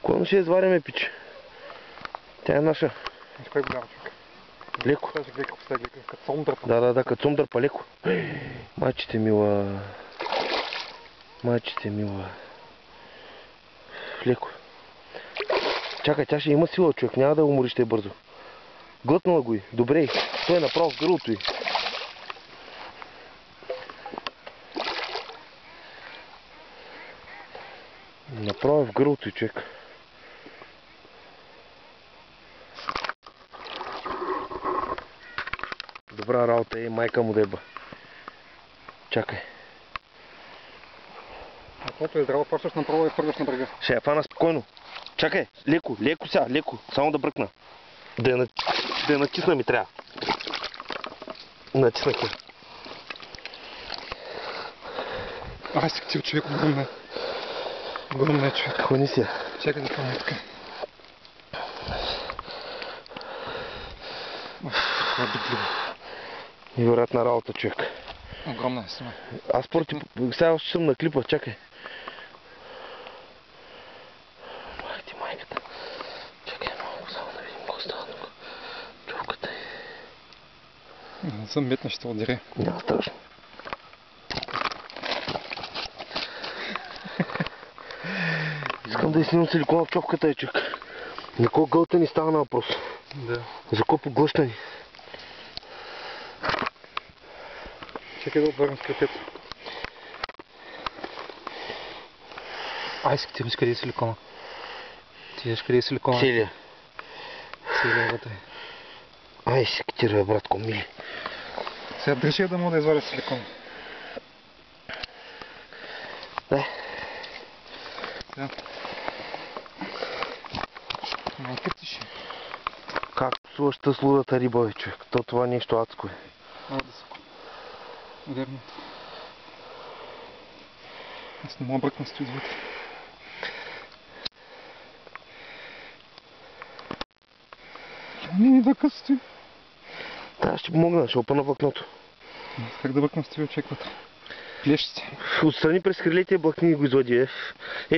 Кой ще изваряме, пич? Тя е наша. Кой голяма човек? Леко. Тази глека поставя глека, като цом дърпа. Да, като цом дърпа леко. Майчите мила. Майчите мила. Леко. Чакай, тя ще има сила, човек. Няма да умори, ще е бързо. Глътнала го и. Добре. Той е направо в гърлото й. Направо в гърлото й, човек. Добра работа е, майка му деба. Чакай. Ако е здраво, почваш направо и хвърляш на брега. Ще я фана спокойно. Чакай, леко, леко сега, леко. Само да бръкна. Да я натисна ми трябва. Натиснах я. Ай, си ктил човек, огромна е. Огромна е човек. Хвани си я. Чакай да хвана така. Това е битливо. Невероятна работа, човек. Огромна е сама. Аз сега още съм на клипа, чакай. Майде майката. Чакай малко, само да видим какво става тук. Човката е. Не съм метна, ще отдире. Няма страшно. Искам да снимам силикона в човката, човек. На кой гълта ни става на въпрос? Да. За кой поглъща ни? Чакай да отвърнем скрепето. Ай, ти виж къде е силикона. Ти виж къде е силикона. Целия. Целия вътре. Ай, си китира, братко, мили. Сега държи да мога да изваря силикона. Дай. Сега. Малко тише. Как псуваща с лудата риба, бе, човек. Това е нещо адско е. Мога да се ударна. Аз не мога бръкна стои отвътре. Не да стои. Да, ще помогна, ще опъна влакното. Как да бръкна стои човек вътре? Клещите. Отстрани през крилете и блъкни и го извади.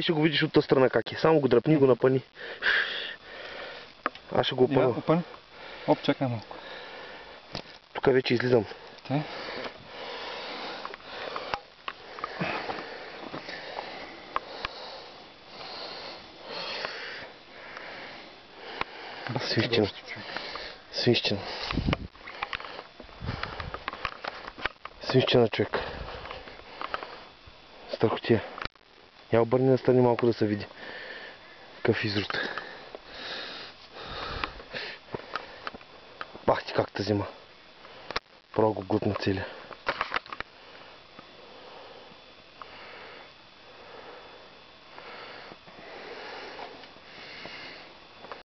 Ще го видиш от тази страна как е. Само го дръпни и го напъни. Аз ще го опъна. Опъни. Оп, чакай малко. Тук вече излизам. Те? Свищина. Свищина. Свищина, човек. Страхотия. Я обърни настрани малко да се види. Какъв изрод. Бах ти как та зима. Право го глътна целия.